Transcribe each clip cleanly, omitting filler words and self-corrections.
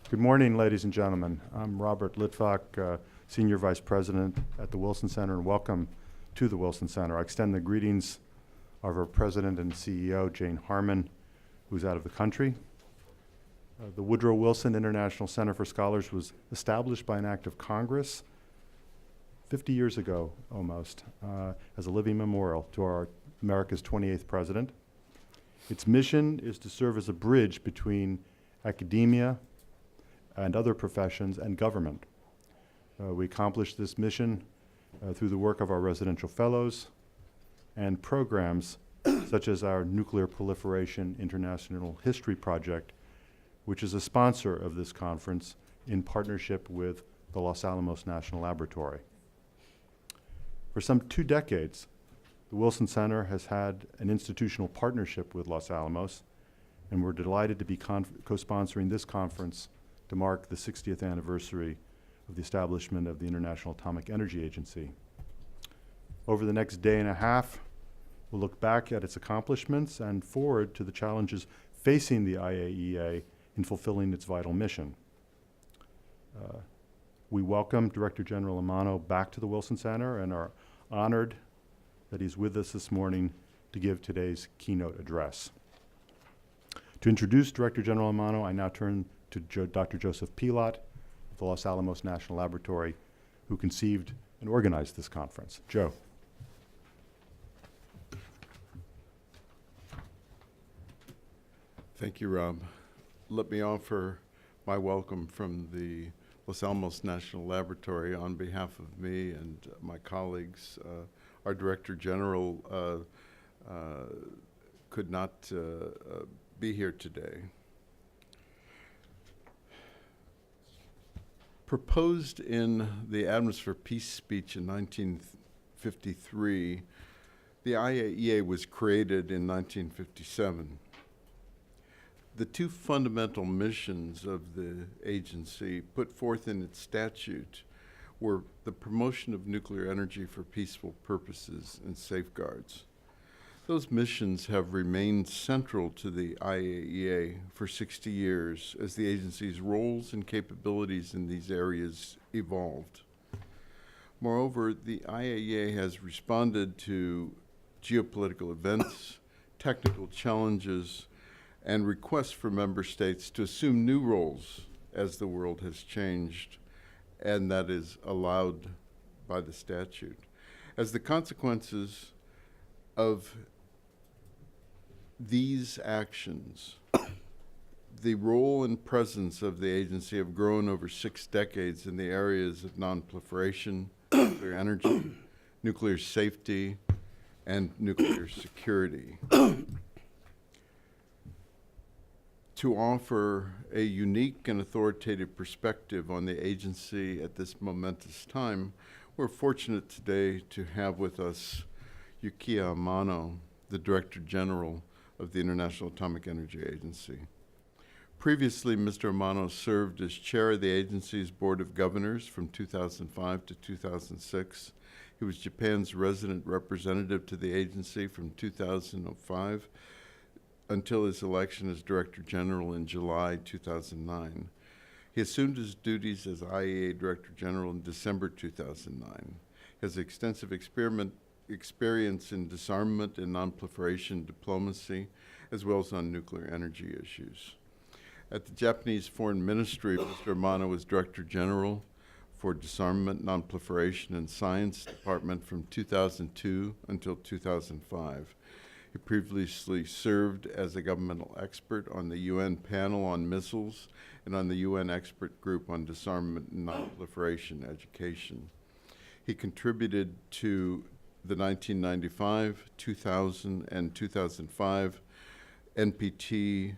Good morning, ladies and gentlemen. I'm Robert Litvak, Senior Vice President at the Wilson Center, and welcome to the Wilson Center. I extend the greetings of our President and CEO, Jane Harmon, who's out of the country. The Woodrow Wilson International Center for Scholars was established by an act of Congress 50 years ago, almost, as a living memorial to our America's 28th president. Its mission is to serve as a bridge between academia and other professions and government. We accomplish this mission through the work of our residential fellows and programs such as our Nuclear Proliferation International History Project, which is a sponsor of this conference in partnership with the Los Alamos National Laboratory. For some 2 decades, the Wilson Center has had an institutional partnership with Los Alamos, and we're delighted to be co-sponsoring this conference to mark the 60th anniversary of the establishment of the International Atomic Energy Agency. Over the next day and a half, we'll look back at its accomplishments and forward to the challenges facing the IAEA in fulfilling its vital mission. We welcome Director General Amano back to the Wilson Center and are honored that he's with us this morning to give today's keynote address. To introduce Director General Amano, I now turn to Dr. Joseph Pilot of the Los Alamos National Laboratory, who conceived and organized this conference. Joe. Thank you, Rob. Let me offer my welcome from the Los Alamos National Laboratory on behalf of me and my colleagues. Our Director General could not be here today. Proposed in the Atoms for Peace speech in 1953, the IAEA was created in 1957. The 2 fundamental missions of the agency put forth in its statute were the promotion of nuclear energy for peaceful purposes and safeguards. Those missions have remained central to the IAEA for 60 years as the agency's roles and capabilities in these areas evolved. Moreover, the IAEA has responded to geopolitical events, technical challenges, and requests for member states to assume new roles as the world has changed, and that is allowed by the statute. As the consequences of these actions, the role and presence of the agency have grown over 6 decades in the areas of non-proliferation, nuclear energy, nuclear safety, and nuclear security. To offer a unique and authoritative perspective on the agency at this momentous time, we're fortunate today to have with us Jcpoa Amano, the Director General of the International Atomic Energy Agency. Previously, Mr. Amano served as chair of the agency's Board of Governors from 2005 to 2006. He was Japan's resident representative to the agency from 2005 until his election as Director General in July 2009. He assumed his duties as IAEA Director General in December 2009. He has extensive experience in disarmament and non-proliferation diplomacy, as well as on nuclear energy issues. At the Japanese Foreign Ministry, Mr. Amano was Director General for Disarmament, Non-Proliferation, and Science Department from 2002 until 2005. He previously served as a governmental expert on the UN panel on missiles and on the UN expert group on disarmament and non-proliferation education. He contributed to the 1995, 2000, and 2005 NPT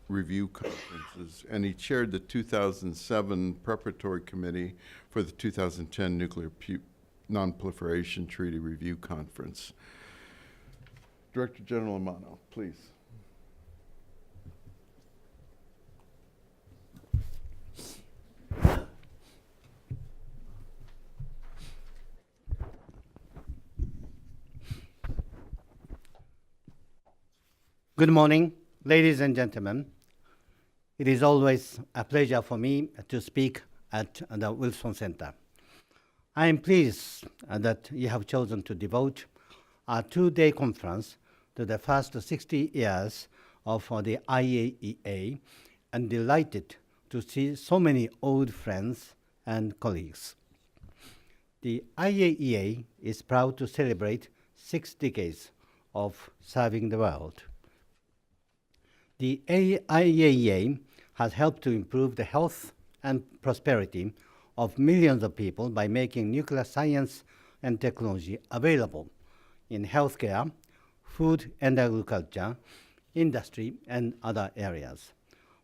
review conferences, and he chaired the 2007 preparatory committee for the 2010 Nuclear Non-Proliferation Treaty Review Conference. Director General Amano, please. Good morning, ladies and gentlemen. It is always a pleasure for me to speak at the Wilson Center. I am pleased that you have chosen to devote a two-day conference to the first 60 years of the IAEA, and delighted to see so many old friends and colleagues. The IAEA is proud to celebrate 6 decades of serving the world. The IAEA has helped to improve the health and prosperity of millions of people by making nuclear science and technology available in healthcare, food and agriculture, industry, and other areas.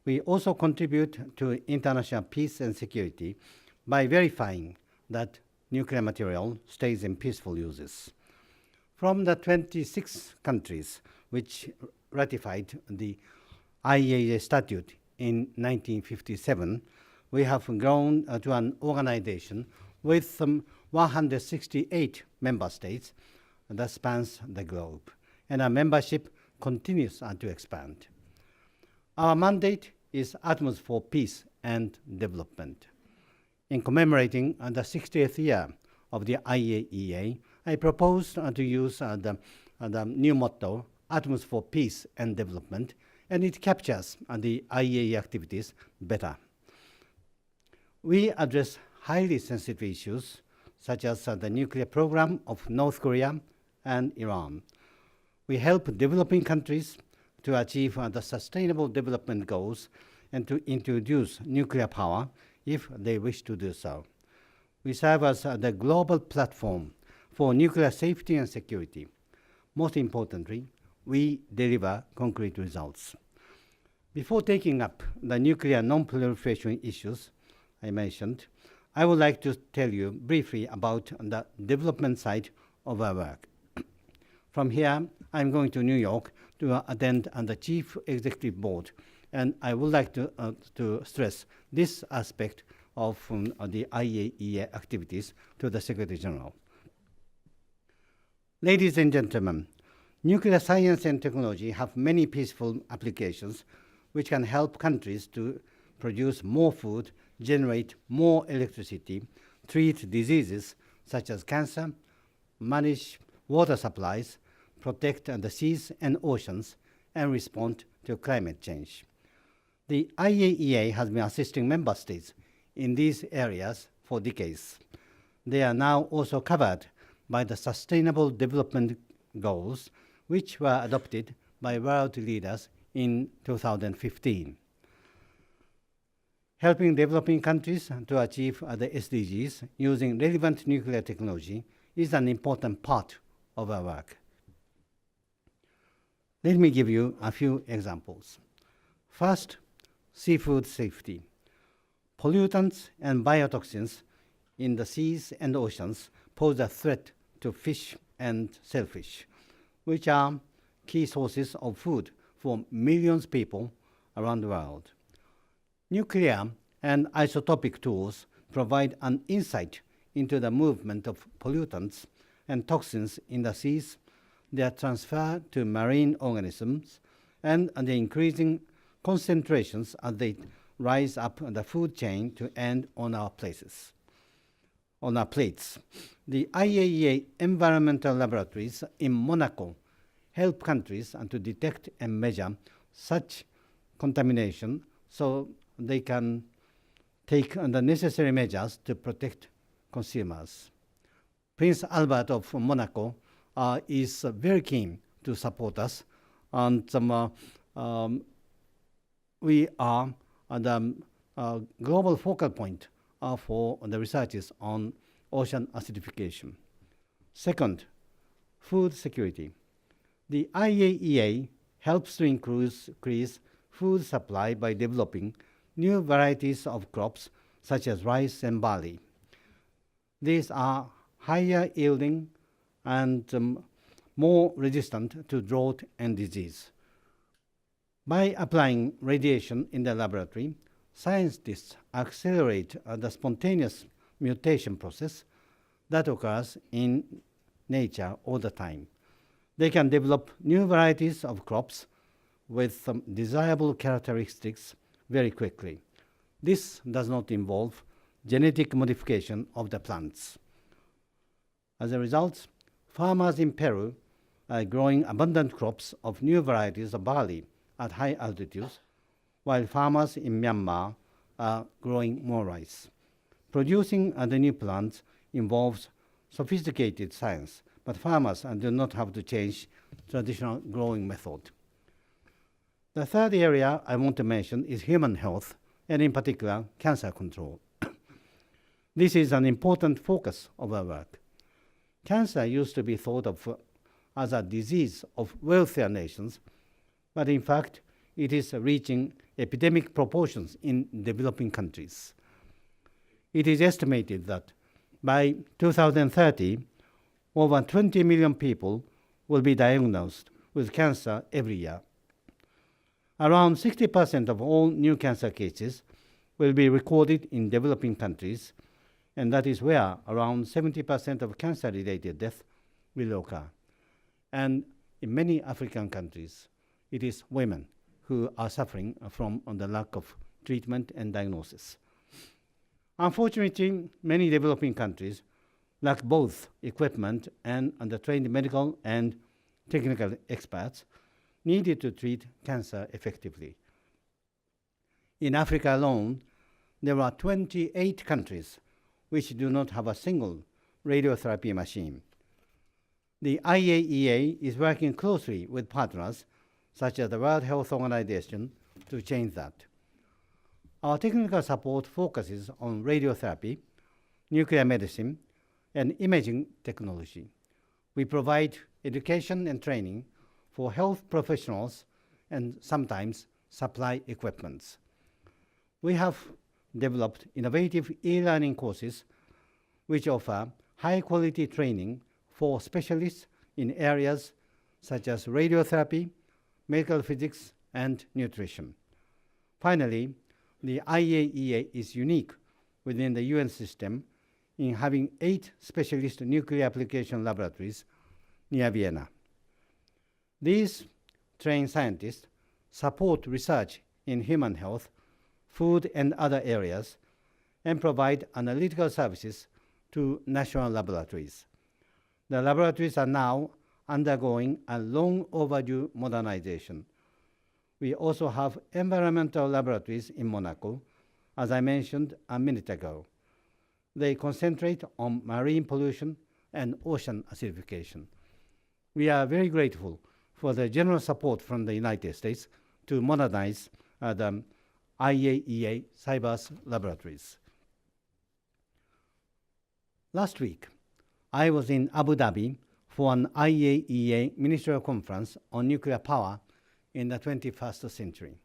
We also contribute to international peace and security by verifying that nuclear material stays in peaceful uses. From the 26 countries which ratified the IAEA Statute in 1957, we have grown to an organization with 168 member states that spans the globe, and our membership continues to expand. Our mandate is Atoms for Peace and Development. In commemorating the 60th year of the IAEA, I propose to use the new motto, Atoms for Peace and Development, and it captures the IAEA activities better. We address highly sensitive issues, such as the nuclear program of North Korea and Iran. We help developing countries to achieve the Sustainable Development Goals and to introduce nuclear power if they wish to do so. We serve as the global platform for nuclear safety and security. Most importantly, we deliver concrete results. Before taking up the nuclear non-proliferation issues I mentioned, I would like to tell you briefly about the development side of our work. From here, I'm going to New York to attend the Chief Executive Board, and I would like to stress this aspect of the IAEA activities to the Secretary General. Ladies and gentlemen, nuclear science and technology have many peaceful applications which can help countries to produce more food, generate more electricity, treat diseases such as cancer, manage water supplies, protect the seas and oceans, and respond to climate change. The IAEA has been assisting member states in these areas for decades. They are now also covered by the Sustainable Development Goals, which were adopted by world leaders in 2015. Helping developing countries to achieve the SDGs using relevant nuclear technology is an important part of our work. Let me give you a few examples. First, seafood safety. Pollutants and biotoxins in the seas and oceans pose a threat to fish and shellfish, which are key sources of food for millions of people around the world. Nuclear and isotopic tools provide an insight into the movement of pollutants and toxins in the seas, their transfer to marine organisms, and the increasing concentrations as they rise up the food chain to end on our plates. The IAEA environmental laboratories in Monaco help countries to detect and measure such contamination so they can take the necessary measures to protect consumers. Prince Albert of Monaco is very keen to support us, and we are the global focal point for the researches on ocean acidification. Second, food security. The IAEA helps to increase food supply by developing new varieties of crops such as rice and barley. These are higher yielding and more resistant to drought and disease. By applying radiation in the laboratory, scientists accelerate the spontaneous mutation process that occurs in nature all the time. They can develop new varieties of crops with some desirable characteristics very quickly. This does not involve genetic modification of the plants. As a result, farmers in Peru are growing abundant crops of new varieties of barley at high altitudes, while farmers in Myanmar are growing more rice. Producing the new plants involves sophisticated science, but farmers do not have to change traditional growing method. The third area I want to mention is human health, and in particular, cancer control. This is an important focus of our work. Cancer used to be thought of as a disease of wealthier nations, but in fact, it is reaching epidemic proportions in developing countries. It is estimated that by 2030, over 20 million people will be diagnosed with cancer every year. Around 60% of all new cancer cases will be recorded in developing countries, and that is where around 70% of cancer-related death will occur. And in many African countries, it is women who are suffering from the lack of treatment and diagnosis. Unfortunately, many developing countries lack both equipment and the trained medical and technical experts needed to treat cancer effectively. In Africa alone, there are 28 countries which do not have a single radiotherapy machine. The IAEA is working closely with partners such as the World Health Organization to change that. Our technical support focuses on radiotherapy, nuclear medicine, and imaging technology. We provide education and training for health professionals and sometimes supply equipment. We have developed innovative e-learning courses which offer high-quality training for specialists in areas such as radiotherapy, medical physics, and nutrition. Finally, the IAEA is unique within the UN system in having 8 specialist nuclear application laboratories near Vienna. These trained scientists support research in human health, food, and other areas, and provide analytical services to national laboratories. The laboratories are now undergoing a long overdue modernization. We also have environmental laboratories in Monaco, as I mentioned a minute ago. They concentrate on marine pollution and ocean acidification. We are very grateful for the general support from the United States to modernize the IAEA Cybers laboratories. Last week, I was in Abu Dhabi for an IAEA ministerial conference on nuclear power in the 21st century.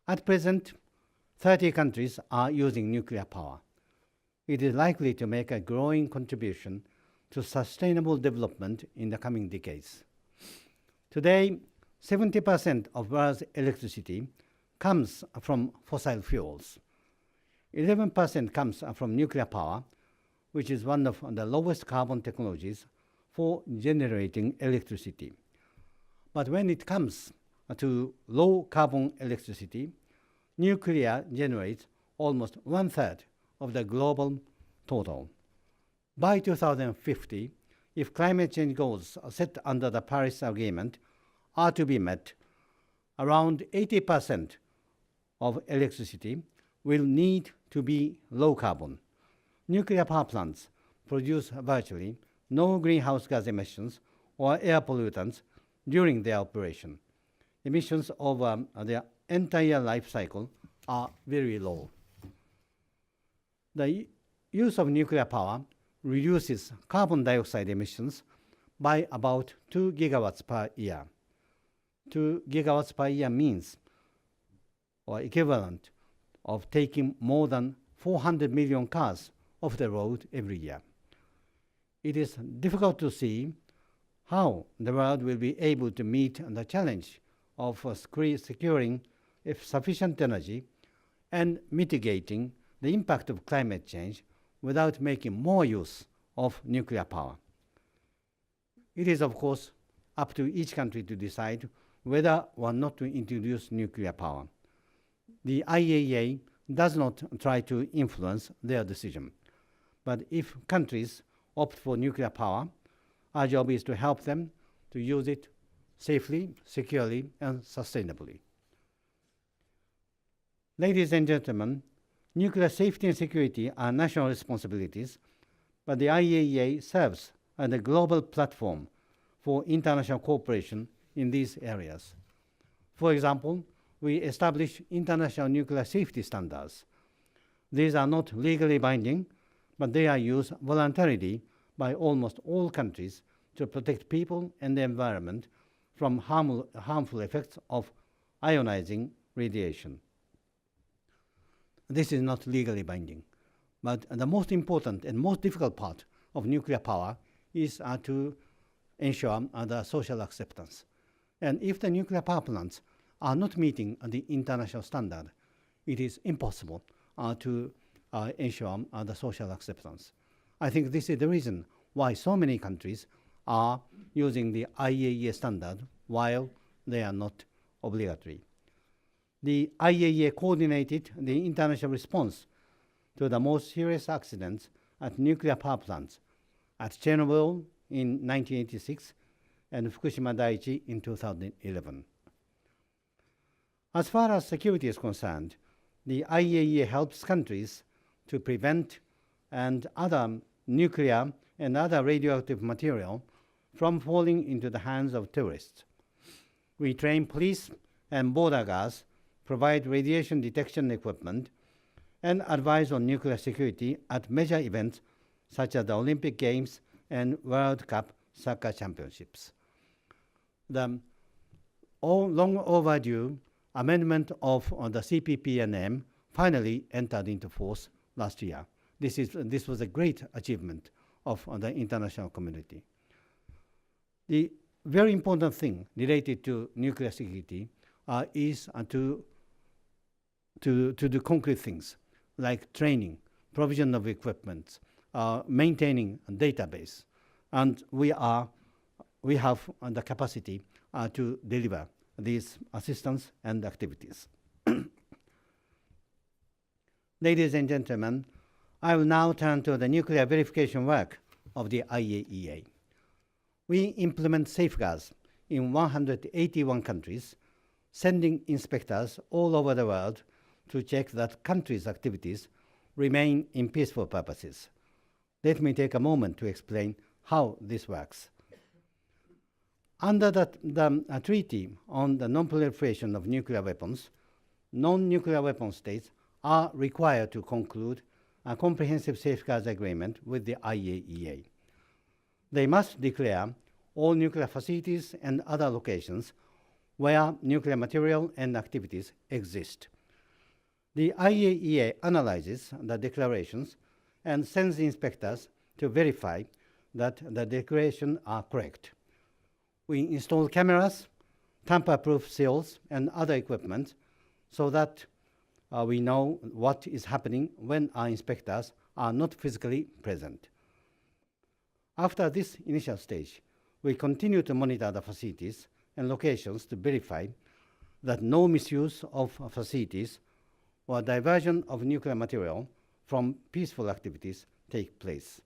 At present, 30 countries are using nuclear power. It is likely to make a growing contribution to sustainable development in the coming decades. Today, 70% of world's electricity comes from fossil fuels. 11% comes from nuclear power, which is one of the lowest carbon technologies for generating electricity. But when it comes to low carbon electricity, nuclear generates almost 1/3 of the global total. By 2050, if climate change goals set under the Paris Agreement are to be met, around 80% of electricity will need to be low carbon. Nuclear power plants produce virtually no greenhouse gas emissions or air pollutants during their operation. Emissions over their entire life cycle are very low. The use of nuclear power reduces carbon dioxide emissions by about 2 gigawatts per year. 2 gigawatts per year means, or equivalent, of taking more than 400 million cars off the road every year. It is difficult to see how the world will be able to meet the challenge of securing sufficient energy and mitigating the impact of climate change without making more use of nuclear power. It is, of course, up to each country to decide whether or not to introduce nuclear power. the IAEA does not try to influence their decision. But if countries opt for nuclear power, our job is to help them to use it safely, securely, and sustainably. Ladies and gentlemen, nuclear safety and security are national responsibilities, but the IAEA serves as a global platform for international cooperation in these areas. For example, we establish international nuclear safety standards. These are not legally binding, but they are used voluntarily by almost all countries to protect people and the environment from harmful effects of ionizing radiation. This is not legally binding, but the most important and most difficult part of nuclear power is to ensure the social acceptance. And if the nuclear power plants are not meeting the international standard, it is impossible to ensure the social acceptance. I think this is the reason why so many countries are using the IAEA standard while they are not obligatory. The IAEA coordinated the international response to the most serious accidents at nuclear power plants at Chernobyl in 1986 and Fukushima Daiichi in 2011. As far as security is concerned, the IAEA helps countries to prevent and other nuclear and other radioactive material from falling into the hands of terrorists. We train police and border guards, provide radiation detection equipment, and advise on nuclear security at major events such as the Olympic Games and World Cup soccer championships. The long overdue amendment of the Ctbt and Iaea finally entered into force last year. This was a great achievement of the international community. The very important thing related to nuclear security is to do concrete things like training, provision of equipment, maintaining a database, and we have the capacity to deliver these assistance and activities. Ladies and gentlemen, I will now turn to the nuclear verification work of the IAEA. We implement safeguards in 181 countries, sending inspectors all over the world to check that countries' activities remain in peaceful purposes. Let me take a moment to explain how this works. Under the Treaty on the Non-Proliferation of Nuclear Weapons, non-nuclear weapon states are required to conclude a comprehensive safeguards agreement with the IAEA. They must declare all nuclear facilities and other locations where nuclear material and activities exist. The IAEA analyzes the declarations and sends inspectors to verify that the declarations are correct. We install cameras, tamper-proof seals, and other equipment so that we know what is happening when our inspectors are not physically present. After this initial stage, we continue to monitor the facilities and locations to verify that no misuse of facilities or diversion of nuclear material from peaceful activities take place.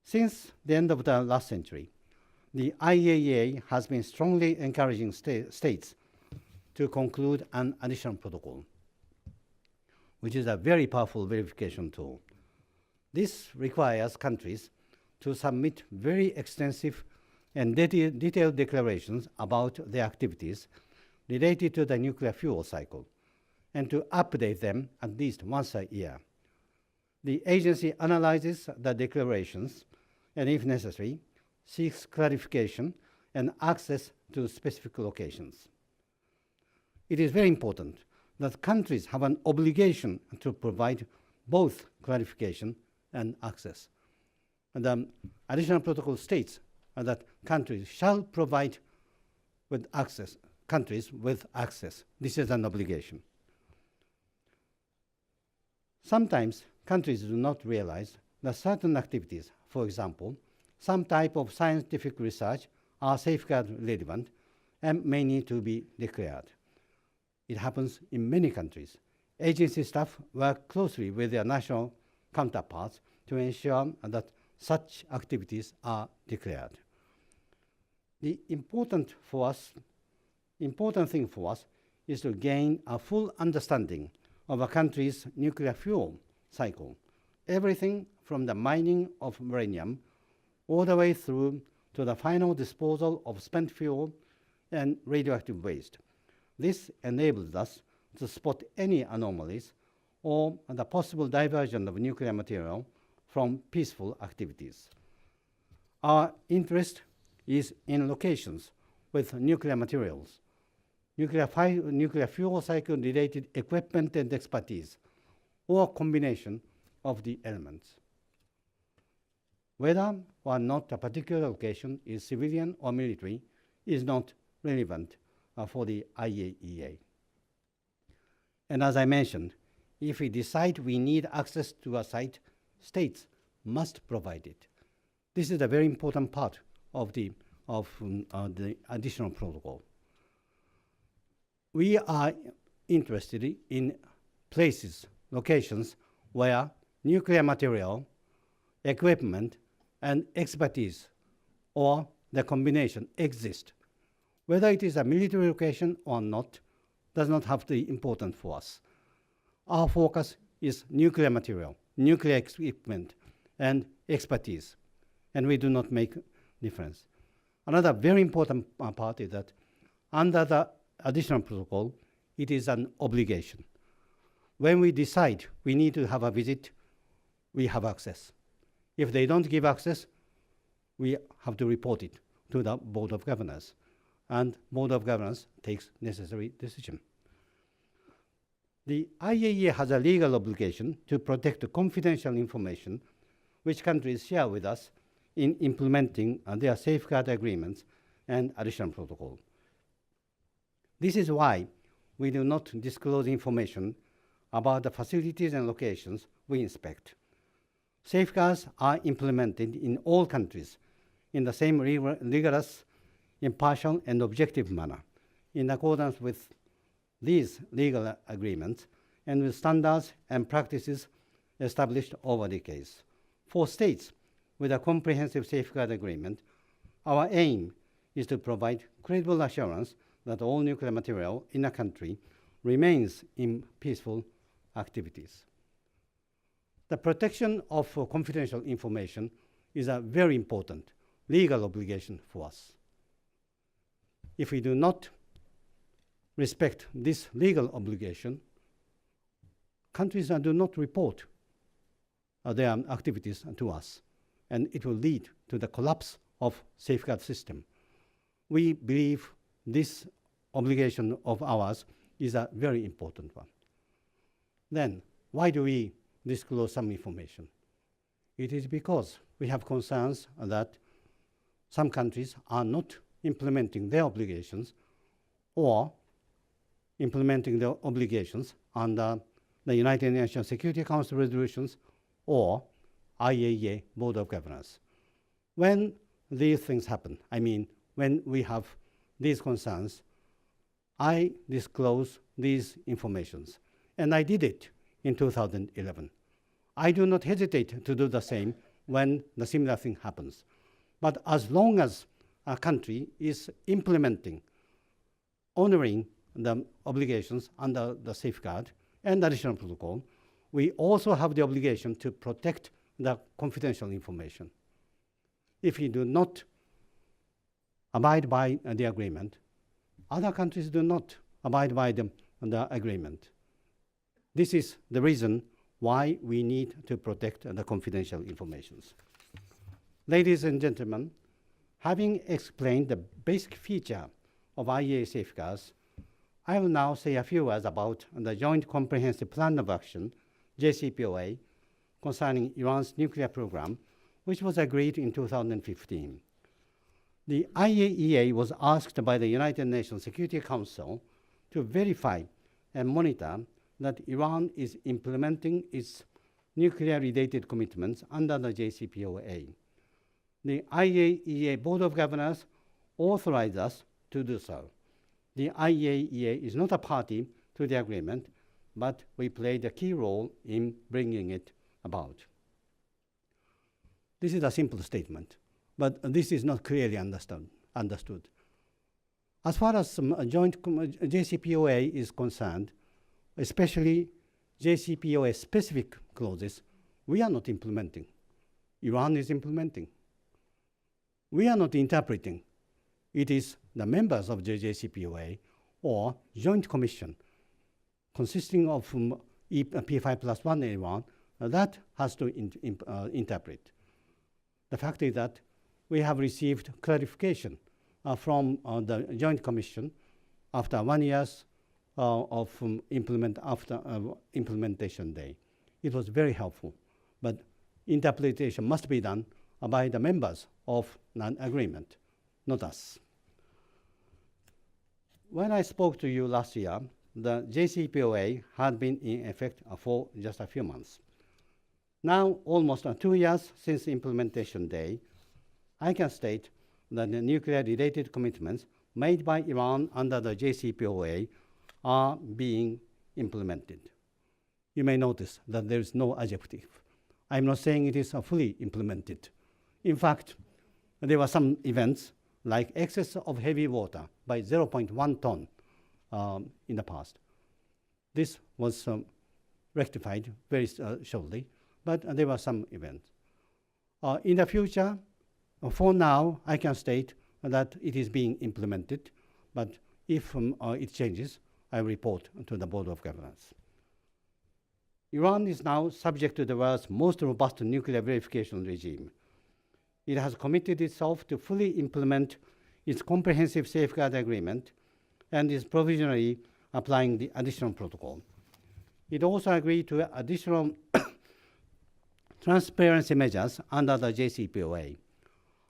Since the end of the last century, the IAEA has been strongly encouraging states to conclude an additional protocol, which is a very powerful verification tool. This requires countries to submit very extensive and detailed declarations about their activities related to the nuclear fuel cycle, and to update them at least once a year. The agency analyzes the declarations and, if necessary, seeks clarification and access to specific locations. It is very important that countries have an obligation to provide both clarification and access. And the additional protocol states that countries shall provide countries with access. This is an obligation. Sometimes countries do not realize that certain activities, for example, some type of scientific research, are safeguard relevant and may need to be declared. It happens in many countries. Agency staff work closely with their national counterparts to ensure that such activities are declared. The important thing for us is to gain a full understanding of a country's nuclear fuel cycle, everything from the mining of uranium all the way through to the final disposal of spent fuel and radioactive waste. This enables us to spot any anomalies or the possible diversion of nuclear material from peaceful activities. Our interest is in locations with nuclear materials, nuclear fuel cycle related equipment and expertise, or combination of the elements. Whether or not a particular location is civilian or military is not relevant for the IAEA. And as I mentioned, if we decide we need access to a site, states must provide it. This is a very important part of the additional protocol. We are interested in places, locations where nuclear material, equipment, and expertise, or the combination, exist. Whether it is a military location or not does not have the importance for us. Our focus is nuclear material, nuclear equipment, and expertise, and we do not make difference. Another very important part is that under the additional protocol, it is an obligation. When we decide we need to have a visit, we have access. If they don't give access, we have to report it to the Board of Governors, and Board of Governors takes necessary decision. The IAEA has a legal obligation to protect confidential information which countries share with us in implementing their safeguard agreements and additional protocol. This is why we do not disclose information about the facilities and locations we inspect. Safeguards are implemented in all countries in the same rigorous, impartial, and objective manner, in accordance with these legal agreements and with standards and practices established over decades. For states with a comprehensive safeguard agreement, our aim is to provide credible assurance that all nuclear material in a country remains in peaceful activities. The protection of confidential information is a very important legal obligation for us. If we do not respect this legal obligation, countries do not report their activities to us, and it will lead to the collapse of safeguard system. We believe this obligation of ours is a very important one. Then, why do we disclose some information? It is because we have concerns that some countries are not implementing their obligations or implementing their obligations under the United Nations Security Council resolutions or IAEA Board of Governors. When these things happen, I mean, when we have these concerns, I disclose these informations, and I did it in 2011. I do not hesitate to do the same when the similar thing happens. But as long as a country is implementing, honoring the obligations under the safeguard and additional protocol, we also have the obligation to protect the confidential information. If we do not abide by the agreement, other countries do not abide by the agreement. This is the reason why we need to protect the confidential information. Ladies and gentlemen, having explained the basic feature of IAEA safeguards, I will now say a few words about the Joint Comprehensive Plan of Action, Jcpoa, concerning Iran's nuclear program, which was agreed in 2015. The IAEA was asked by the United Nations Security Council to verify and monitor that Iran is implementing its nuclear-related commitments under the Jcpoa. The IAEA Board of Governors authorized us to do so. The IAEA is not a party to the agreement, but we played a key role in bringing it about. This is a simple statement, but this is not clearly understood. As far as JCPOA is concerned, especially JCPOA specific clauses, we are not implementing. Iran is implementing. We are not interpreting. It is the members of the JCPOA or Joint Commission consisting of P5+1 Iran that has to interpret. The fact is that we have received clarification from the Joint Commission after 1 year of implementation day. It was very helpful, but interpretation must be done by the members of non-agreement, not us. When I spoke to you last year, the JCPOA had been in effect for just a few months. Now, almost 2 years since implementation day, I can state that the nuclear-related commitments made by Iran under the JCPOA are being implemented. You may notice that there is no adjective. I'm not saying it is fully implemented. In fact, there were some events like excess of heavy water by 0.1 ton in the past. This was rectified very shortly, but there were some events. In the future, for now, I can state that it is being implemented, but if it changes, I report to the Board of Governors. Iran is now subject to the world's most robust nuclear verification regime. It has committed itself to fully implement its comprehensive safeguard agreement and is provisionally applying the additional protocol. It also agreed to additional transparency measures under the JCPOA.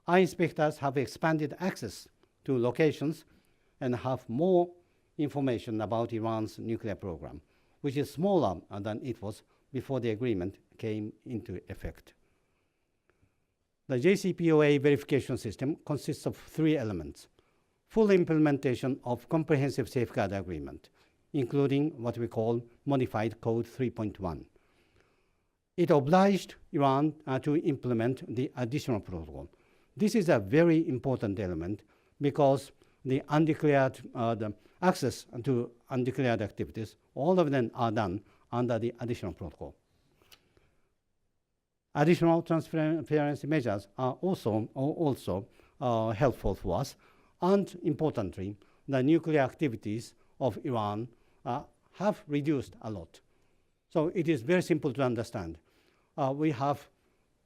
Our inspectors have expanded access to locations and have more information about Iran's nuclear program, which is smaller than it was before the agreement came into effect. The JCPOA verification system consists of 3 elements: full implementation of comprehensive safeguard agreement, including what we call modified code 3.1. It obliged Iran to implement the additional protocol. This is a very important element because the undeclared, the access to undeclared activities, all of them are done under the additional protocol. Additional transparency measures are also helpful for us, and importantly, the nuclear activities of Iran have reduced a lot. So it is very simple to understand. We have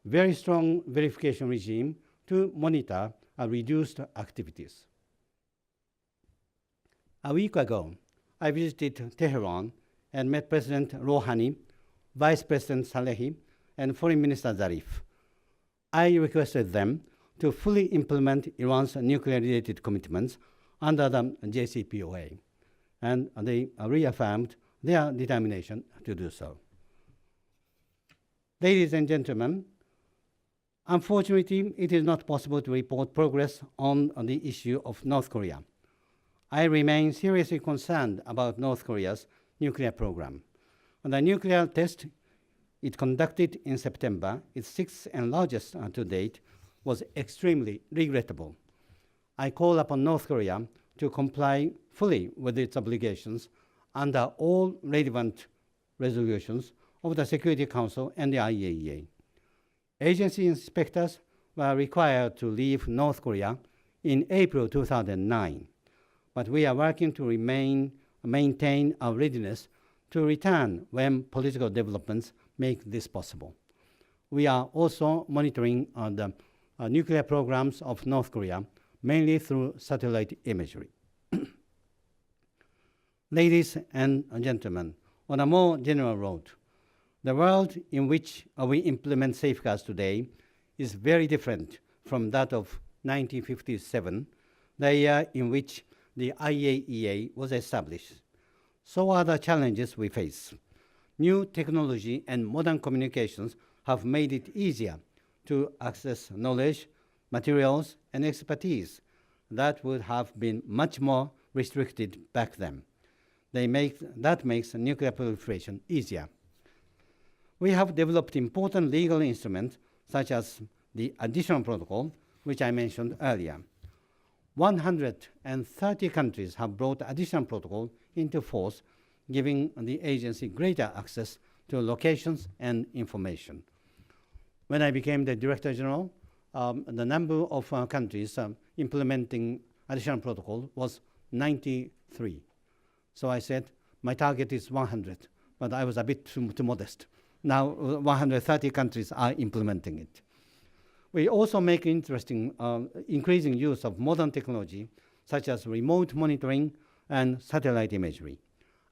very strong verification regime to monitor reduced activities. A week ago, I visited Tehran and met President Rouhani, Vice President Salehi, and Foreign Minister Zarif. I requested them to fully implement Iran's nuclear-related commitments under the JCPOA, and they reaffirmed their determination to do so. Ladies and gentlemen, unfortunately, it is not possible to report progress on the issue of North Korea. I remain seriously concerned about North Korea's nuclear program. The nuclear test it conducted in September, its 6th and largest to date, was extremely regrettable. I call upon North Korea to comply fully with its obligations under all relevant resolutions of the Security Council and the IAEA. Agency inspectors were required to leave North Korea in April 2009, but we are working to maintain our readiness to return when political developments make this possible. We are also monitoring the nuclear programs of North Korea, mainly through satellite imagery. Ladies and gentlemen, on a more general note, the world in which we implement safeguards today is very different from that of 1957, the year in which the IAEA was established. So are the challenges we face. New technology and modern communications have made it easier to access knowledge, materials, and expertise that would have been much more restricted back then. That makes nuclear proliferation easier. We have developed important legal instruments such as the additional protocol, which I mentioned earlier. 130 countries have brought additional protocol into force, giving the agency greater access to locations and information. When I became the Director General, the number of countries implementing additional protocol was 93. So I said, my target is 100, but I was a bit too modest. Now 130 countries are implementing it. We also make increasing use of modern technology, such as remote monitoring and satellite imagery.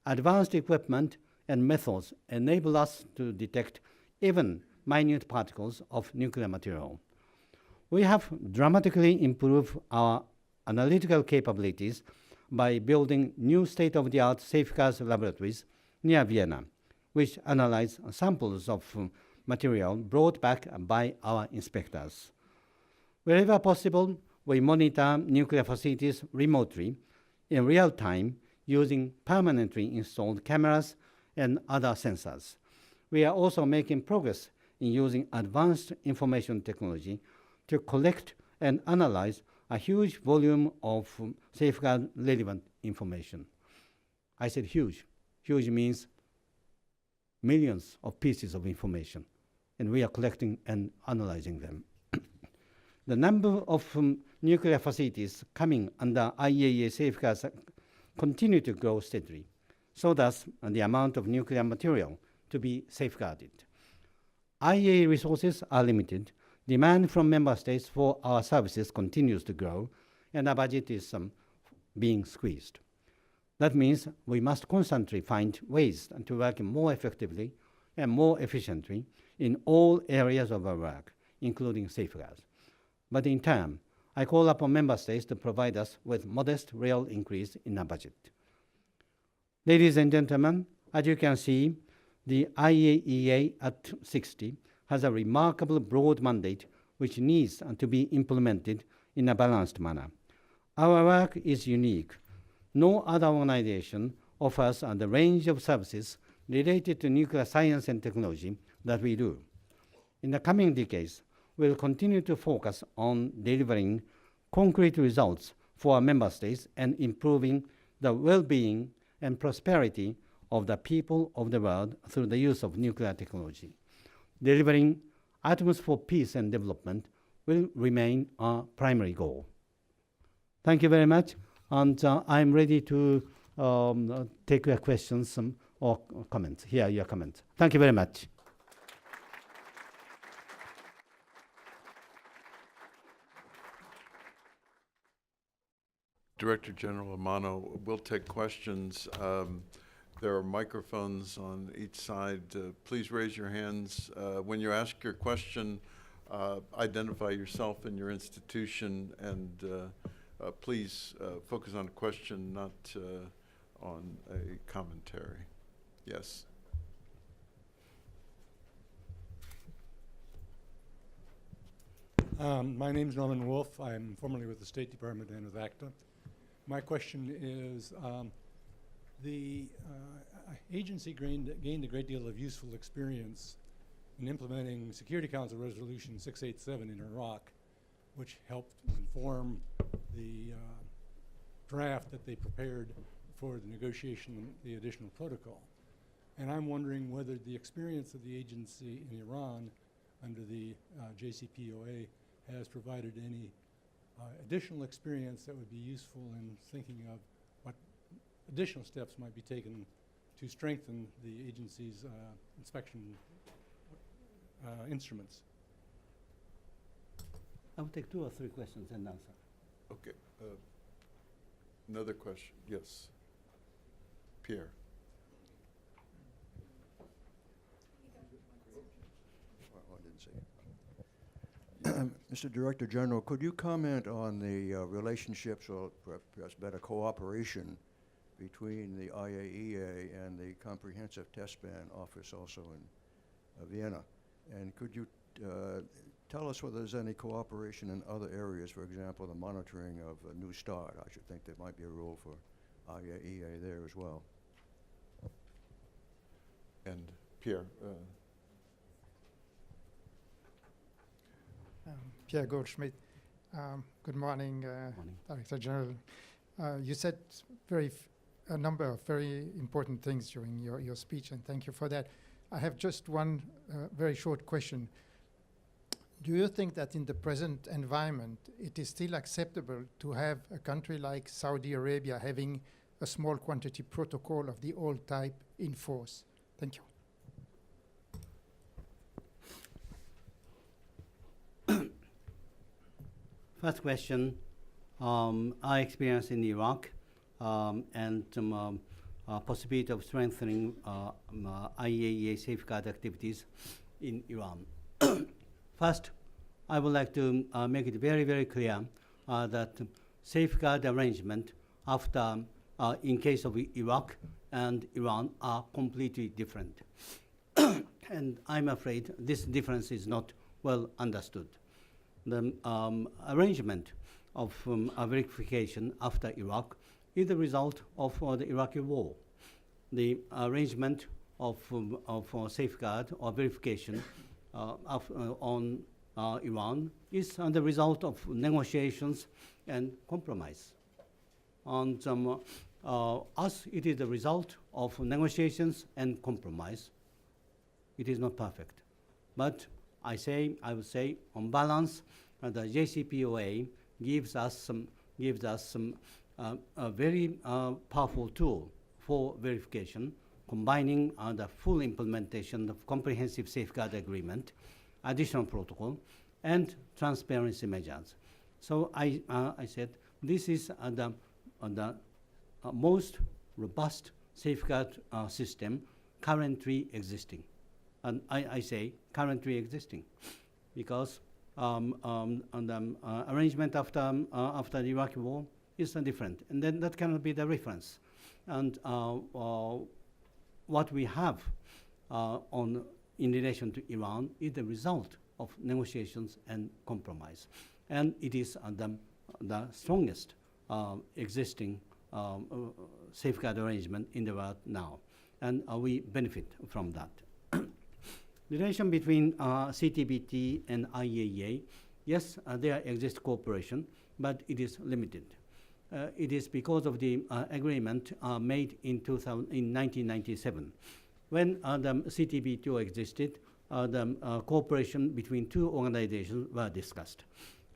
Advanced equipment and methods enable us to detect even minute particles of nuclear material. We have dramatically improved our analytical capabilities by building new state-of-the-art safeguards laboratories near Vienna, which analyze samples of material brought back by our inspectors. Wherever possible, we monitor nuclear facilities remotely in real time using permanently installed cameras and other sensors. We are also making progress in using advanced information technology to collect and analyze a huge volume of safeguard relevant information. I said huge. Huge means millions of pieces of information, and we are collecting and analyzing them. The number of nuclear facilities coming under IAEA safeguards continue to grow steadily. So does the amount of nuclear material to be safeguarded. IAEA resources are limited. Demand from member states for our services continues to grow, and our budget is being squeezed. That means we must constantly find ways to work more effectively and more efficiently in all areas of our work, including safeguards. But in turn, I call upon member states to provide us with modest real increase in our budget. Ladies and gentlemen, as you can see, the IAEA at 60 has a remarkable broad mandate which needs to be implemented in a balanced manner. Our work is unique. No other organization offers the range of services related to nuclear science and technology that we do. In the coming decades, we'll continue to focus on delivering concrete results for our member states and improving the well-being and prosperity of the people of the world through the use of nuclear technology. Delivering atoms for peace and development will remain our primary goal. Thank you very much, and I'm ready to take your questions or comments. Here are your comments. Thank you very much. Director General Amano, we'll take questions. There are microphones on each side. Please raise your hands. When you ask your question, identify yourself and your institution, and please focus on a question, not on a commentary. Yes. My name is Norman Wolf. I'm formerly with the State Department and with ACTA. My question is, the agency gained a great deal of useful experience in implementing Security Council Resolution 687 in Iraq, which helped inform the draft that they prepared for the negotiation of the additional protocol. And I'm wondering whether the experience of the agency in Iran under the Jcpoa has provided any additional experience that would be useful in thinking of what additional steps might be taken to strengthen the agency's inspection instruments. I'll take 2 or 3 questions and answer. Okay. Another question. Yes. Pierre. Mr. Director General, could you comment on the relationships, or perhaps better cooperation, between the IAEA and the Comprehensive Test Ban Office also in Vienna? And could you tell us whether there's any cooperation in other areas, for example, the monitoring of a new start? I should think there might be a role for IAEA there as well. And Pierre, Pierre Goldschmidt. Good morning, Morning. Director General. You said a number of very important things during your speech, and thank you for that. I have just one very short question. Do you think that in the present environment, it is still acceptable to have a country like Saudi Arabia having a small quantity protocol of the old type in force? Thank you. First question, our experience in Iraq and possibility of strengthening IAEA safeguard activities in Iran. First, I would like to make it very, very clear that safeguard arrangement after, in case of Iraq and Iran, are completely different. And I'm afraid this difference is not well understood. The arrangement of a verification after Iraq is the result of the Iraqi war. The arrangement of safeguard or verification on Iran is the result of negotiations and compromise. And as it is the result of negotiations and compromise, it is not perfect. But I would say, on balance, the Jcpoa gives us a very powerful tool for verification, combining the full implementation of comprehensive safeguard agreement, additional protocol, and transparency measures. So I said this is the most robust safeguard system currently existing. And I say currently existing, because arrangement after the Iraqi war is different, and then that cannot be the reference. And what we have in relation to Iran is the result of negotiations and compromise, and it is the strongest existing safeguard arrangement in the world now, and we benefit from that. Relation between Ctbt and IAEA, yes, there exists cooperation, but it is limited. It is because of the agreement made in 1997. When the Ctbt existed, the cooperation between two organizations were discussed.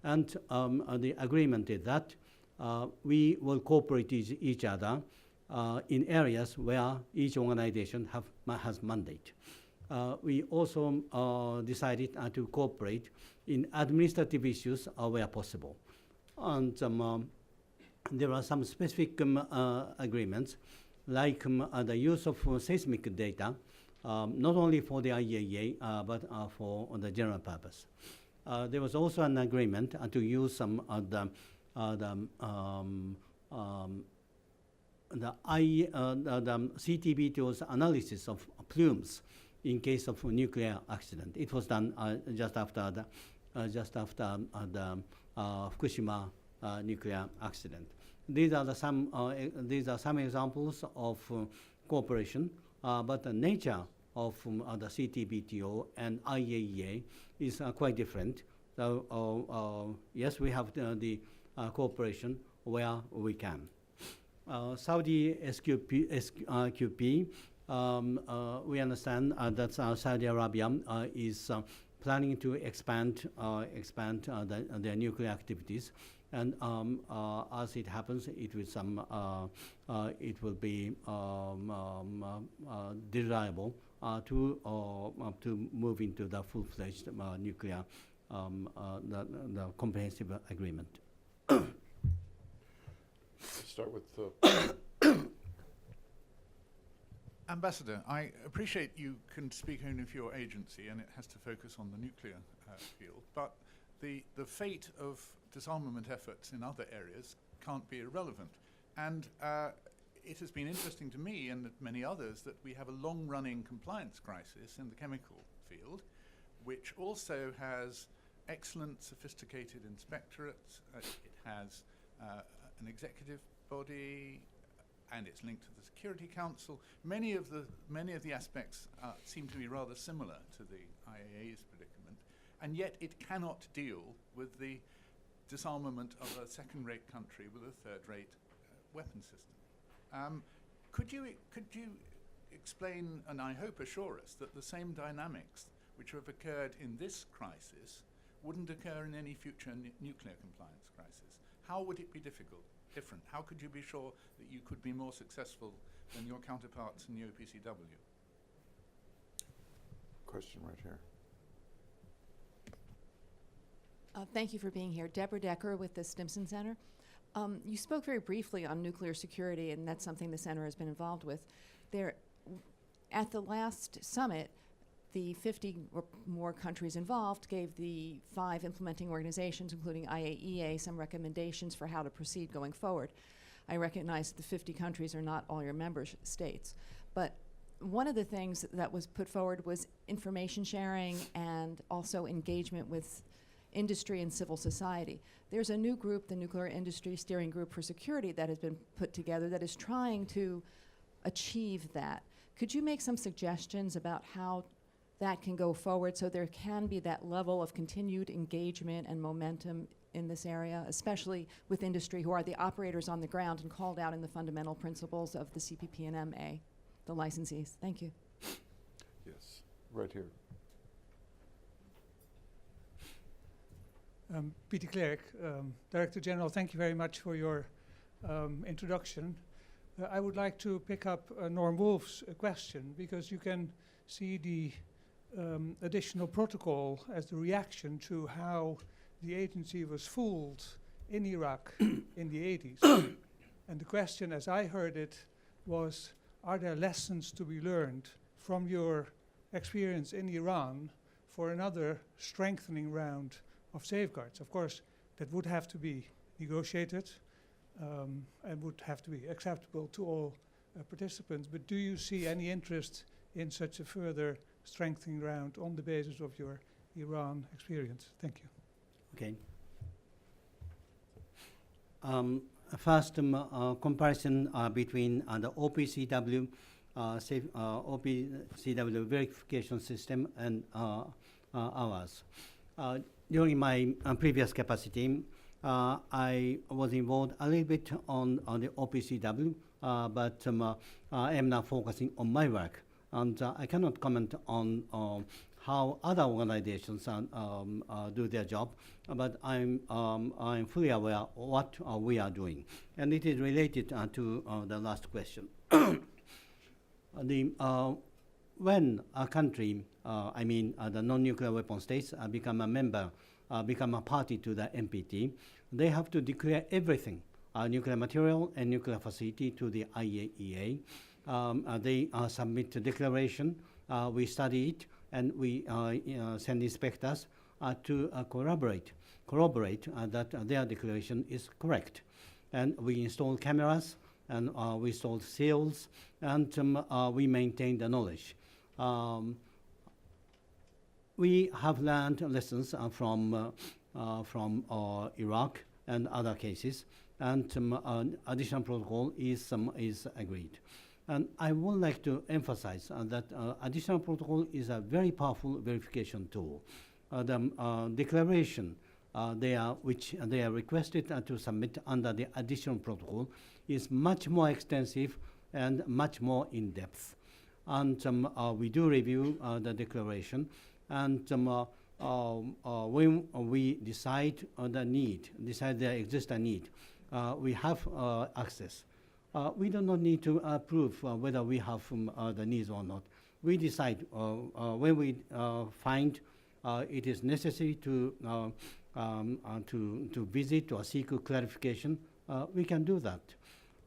And the agreement is that we will cooperate each other in areas where each organization has mandate. We also decided to cooperate in administrative issues where possible. And there are some specific agreements, like the use of seismic data, not only for the IAEA, but for the general purpose. There was also an agreement to use some of the Ctbt's analysis of plumes in case of a nuclear accident. It was done just after the Fukushima nuclear accident. These are some examples of cooperation, but the nature of the Ctbto and IAEA is quite different. So yes, we have the cooperation where we can. Saudi SQP, we understand that Saudi Arabia is planning to expand their nuclear activities, and as it happens, it will be desirable to move into the full-fledged nuclear, the comprehensive agreement. start with Ambassador, I appreciate you can speak only for your agency and it has to focus on the nuclear field, but the fate of disarmament efforts in other areas can't be irrelevant. And it has been interesting to me and many others that we have a long-running compliance crisis in the chemical field, which also has excellent, sophisticated inspectorates. It has an executive body, and it's linked to the Security Council. Many of the aspects seem to be rather similar to the IAEA's predicament, and yet it cannot deal with the disarmament of a second-rate country with a third-rate weapon system. Could you explain, and I hope assure us, that the same dynamics which have occurred in this crisis wouldn't occur in any future nuclear compliance crisis? How would it be different? How could you be sure that you could be more successful than your counterparts in the OPCW? Question right here. Thank you for being here. Deborah Decker with the Stimson Center. You spoke very briefly on nuclear security, and that's something the center has been involved with. At the last summit, the 50 or more countries involved gave the 5 implementing organizations, including IAEA, some recommendations for how to proceed going forward. I recognize that the 50 countries are not all your member states, but one of the things that was put forward was information sharing and also engagement with industry and civil society. There's a new group, the Nuclear Industry Steering Group for Security, that has been put together that is trying to achieve that. Could you make some suggestions about how that can go forward so there can be that level of continued engagement and momentum in this area, especially with industry, who are the operators on the ground and called out in the fundamental principles of the Ctbt and Iaea, the licensees? Thank you. Yes, right here. Peter Klerk, Director General, thank you very much for your introduction. I would like to pick up Norm Wolf's question, because you can see the additional protocol as the reaction to how the agency was fooled in Iraq in the 80s. And the question, as I heard it, was, are there lessons to be learned from your experience in Iran for another strengthening round of safeguards? Of course, that would have to be negotiated and would have to be acceptable to all participants. But do you see any interest in such a further strengthening round on the basis of your Iran experience? Thank you. Okay. First, comparison between the OPCW OPCW verification system and ours. During my previous capacity, I was involved a little bit on the OPCW, but I am now focusing on my work, and I cannot comment on how other organizations do their job, but I'm fully aware of what we are doing, and it is related to the last question. When a country, the non-nuclear weapon states, become a member, become a party to the NPT, they have to declare everything, nuclear material and nuclear facility, to the IAEA. They submit a declaration, we study it, and we send inspectors to corroborate that their declaration is correct. And we install cameras, and we install seals, and we maintain the knowledge. We have learned lessons from Iraq and other cases, and additional protocol is agreed. And I would like to emphasize that additional protocol is a very powerful verification tool. The declaration which they are requested to submit under the additional protocol is much more extensive and much more in-depth. And we do review the declaration, and when we decide there exists a need, we have access. We do not need to prove whether we have the needs or not. We decide when we find it is necessary to visit or seek clarification, we can do that.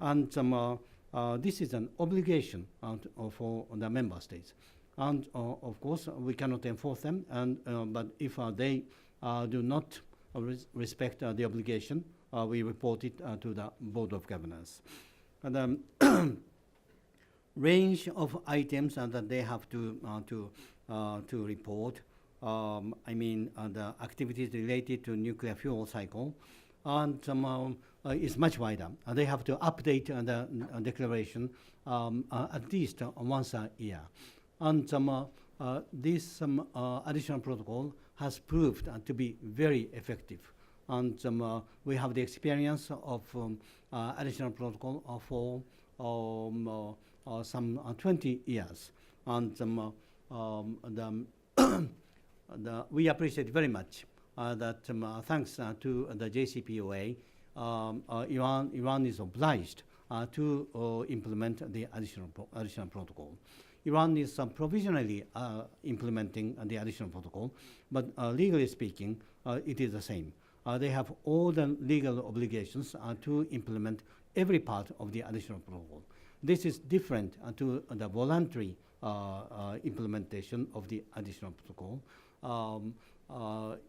And this is an obligation for the member states. And of course, we cannot enforce them, but if they do not respect the obligation, we report it to the Board of Governors. And range of items that they have to report. The activities related to nuclear fuel cycle, and is much wider. They have to update the declaration at least once a year. And this additional protocol has proved to be very effective. And we have the experience of additional protocol for some 20 years. And we appreciate very much that thanks to the Jcpoa, Iran is obliged to implement the additional protocol. Iran is provisionally implementing the additional protocol, but legally speaking, it is the same. They have all the legal obligations to implement every part of the additional protocol. This is different to the voluntary implementation of the additional protocol,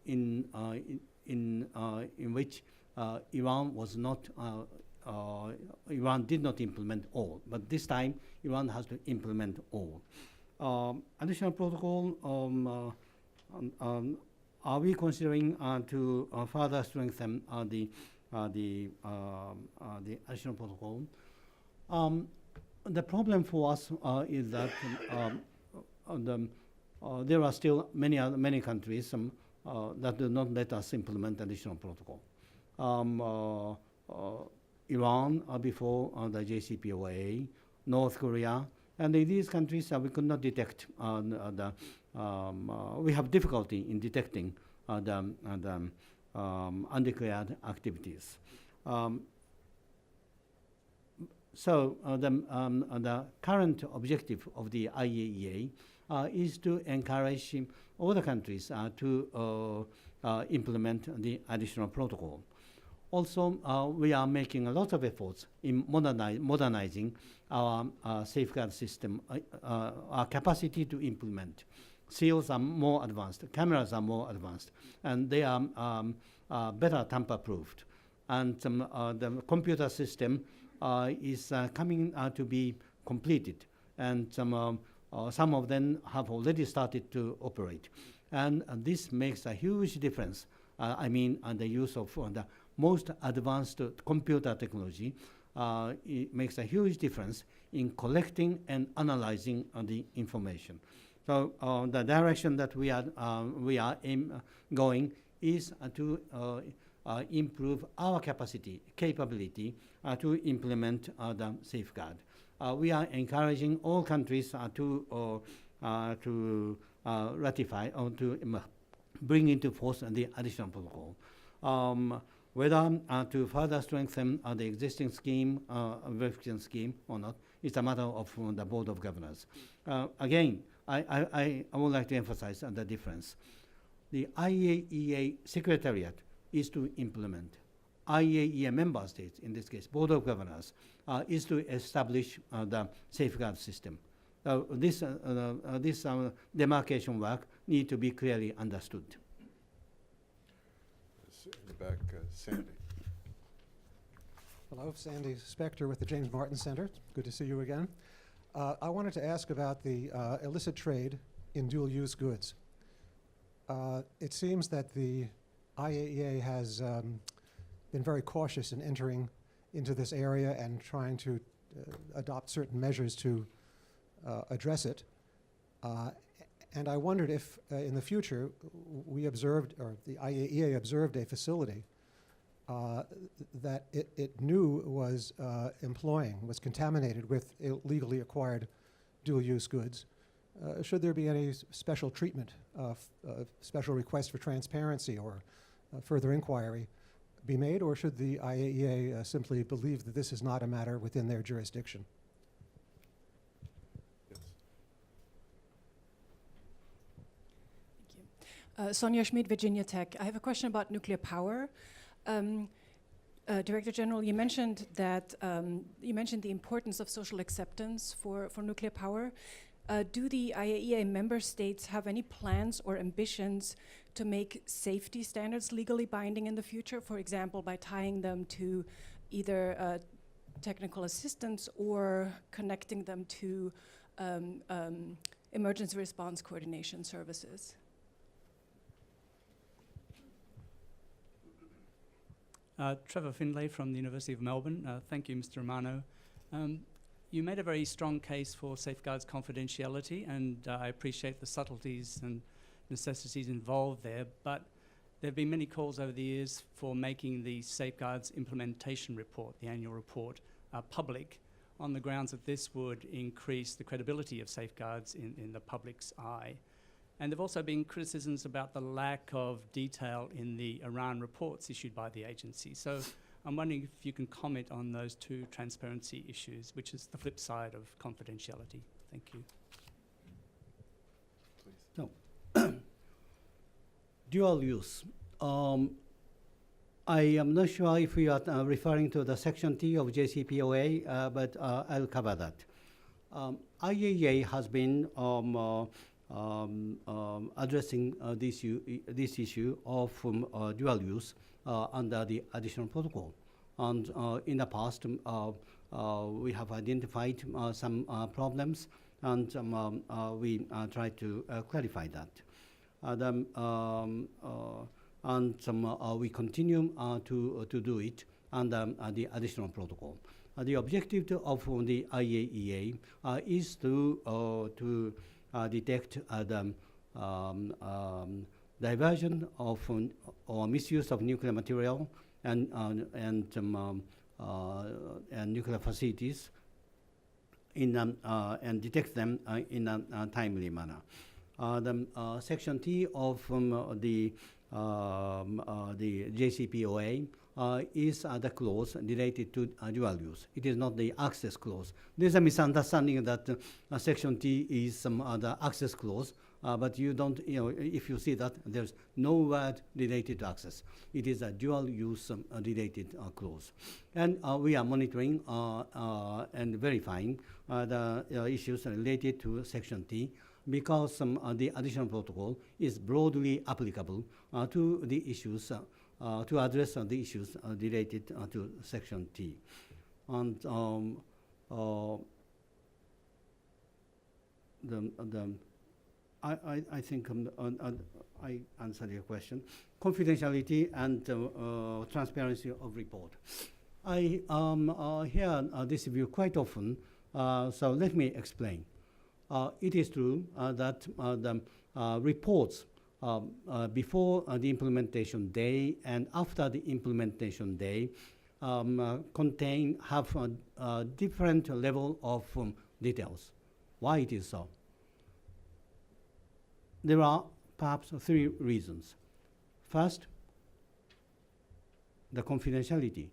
in which Iran was not. Iran did not implement all, but this time Iran has to implement all. Additional protocol. Are we considering to further strengthen the additional protocol? The problem for us is that there are still many countries that do not let us implement additional protocol. Iran before the Jcpoa, North Korea, and in these countries we could not detect we have difficulty in detecting the undeclared activities. So the current objective of the IAEA is to encourage all the countries to implement the additional protocol. Also, we are making a lot of efforts in modernizing our safeguard system, our capacity to implement. Seals are more advanced, cameras are more advanced, and they are better tamper-proofed. And the computer system is coming to be completed, and some of them have already started to operate. And this makes a huge difference. I mean, the use of the most advanced computer technology it makes a huge difference in collecting and analyzing the information. So the direction that we are going is to improve our capability to implement the safeguard. We are encouraging all countries to ratify or to bring into force the additional protocol. Whether to further strengthen the existing scheme, verification scheme or not, is a matter of the Board of Governors. Again, I would like to emphasize the difference. The IAEA Secretariat is to implement. IAEA member states, in this case, Board of Governors, is to establish the safeguard system. This demarcation work needs to be clearly understood. In the back, Sandy. Hello, Sandy Spector with the James Martin Center. Good to see you again. I wanted to ask about the illicit trade in dual-use goods. It seems that the IAEA has been very cautious in entering into this area and trying to adopt certain measures to address it. And I wondered if in the future we observed, or the IAEA observed a facility that it knew was was contaminated with illegally acquired dual-use goods. Should there be any special treatment, special request for transparency or further inquiry be made, or should the IAEA simply believe that this is not a matter within their jurisdiction? Sonia Schmid, Virginia Tech. I have a question about nuclear power. Director General, you mentioned that you mentioned the importance of social acceptance for nuclear power. Do the IAEA member states have any plans or ambitions to make safety standards legally binding in the future, for example, by tying them to either technical assistance or connecting them to emergency response coordination services? Trevor Findlay from the University of Melbourne. Thank you, Mr. Romano. You made a very strong case for safeguards confidentiality, and I appreciate the subtleties and necessities involved there, but there have been many calls over the years for making the safeguards implementation report, the annual report, public, on the grounds that this would increase the credibility of safeguards in the public's eye. And there have also been criticisms about the lack of detail in the Iran reports issued by the agency. So I'm wondering if you can comment on those two transparency issues, which is the flip side of confidentiality. Thank you. So, dual use. I am not sure if you are referring to the Section T of Jcpoa, but I'll cover that. IAEA has been addressing this issue of dual use under the additional protocol. And in the past, we have identified some problems, and we tried to clarify that. We continue to do it under the additional protocol. The objective of the IAEA is to detect the diversion of or misuse of nuclear material and nuclear facilities and detect them in a timely manner. Section T of the Jcpoa is the clause related to dual use. It is not the access clause. There's a misunderstanding that Section T is some other access clause, but you don't, if you see that, there's no word related to access. It is a dual use related clause. And we are monitoring and verifying the issues related to Section T, because the additional protocol is broadly applicable to the issues, to address the issues related to Section T. And I think I answered your question. Confidentiality and transparency of report. I hear this view quite often, so let me explain. It is true that the reports before the implementation day and after the implementation day have a different level of details. Why it is so? There are perhaps three reasons. First, the confidentiality.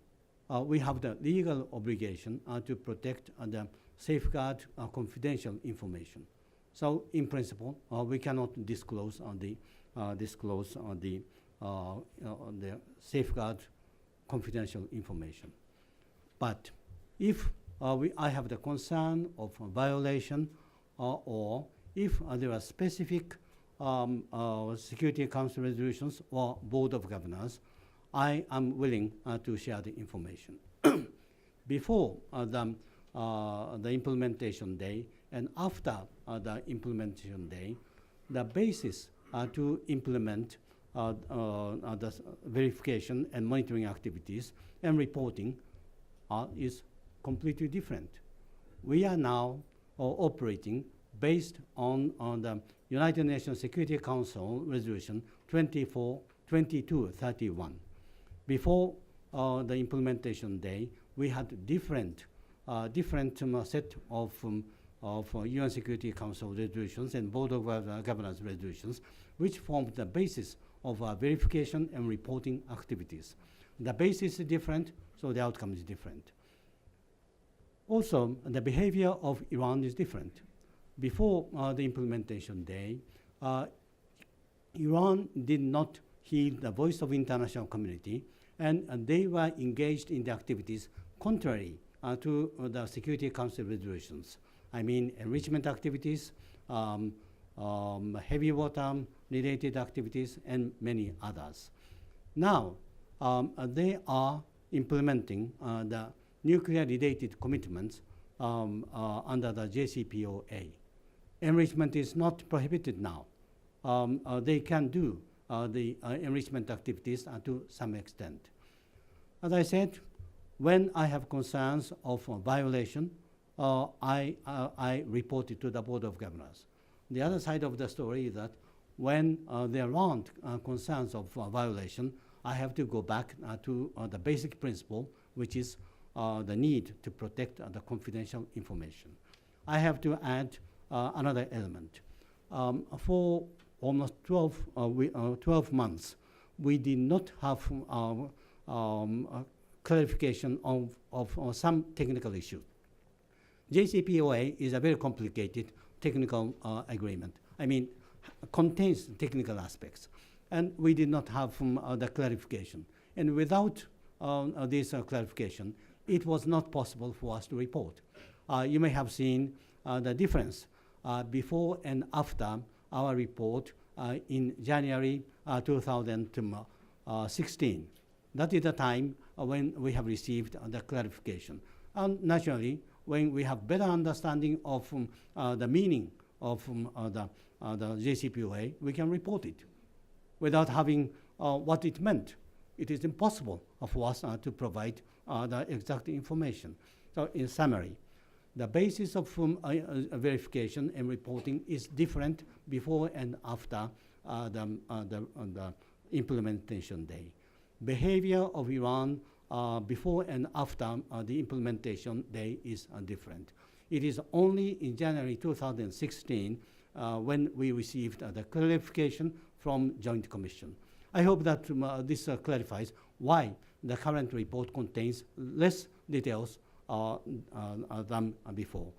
We have the legal obligation to protect and safeguard confidential information. So, in principle, we cannot disclose the safeguard confidential information. But if I have the concern of a violation, or if there are specific Security Council resolutions or Board of Governors, I am willing to share the information. Before the implementation day and after the implementation day, the basis to implement the verification and monitoring activities and reporting is completely different. We are now operating based on the United Nations Security Council Resolution 2231. Before the implementation day, we had different set of UN Security Council resolutions and Board of Governors resolutions, which formed the basis of our verification and reporting activities. The basis is different, so the outcome is different. Also, the behavior of Iran is different. Before the implementation day, Iran did not heed the voice of international community, and they were engaged in the activities contrary to the Security Council resolutions. I mean, enrichment activities, heavy water related activities, and many others. Now, they are implementing the nuclear related commitments under the Jcpoa. Enrichment is not prohibited now. They can do the enrichment activities to some extent. As I said, when I have concerns of violation, I report it to the Board of Governors. The other side of the story is that when there aren't concerns of violation, I have to go back to the basic principle, which is the need to protect the confidential information. I have to add another element. For almost 12 months, we did not have clarification of some technical issues. Jcpoa is a very complicated technical agreement. I mean, contains technical aspects. And we did not have the clarification. And without this clarification, it was not possible for us to report. You may have seen the difference before and after our report in January 2016. That is the time when we have received the clarification. And naturally, when we have better understanding of the meaning of the Jcpoa, we can report it. Without having what it meant, it is impossible for us to provide the exact information. So in summary, the basis of verification and reporting is different before and after the implementation day. Behavior of Iran before and after the implementation day is different. It is only in January 2016 when we received the clarification from Joint Commission. I hope that this clarifies why the current report contains less details than before.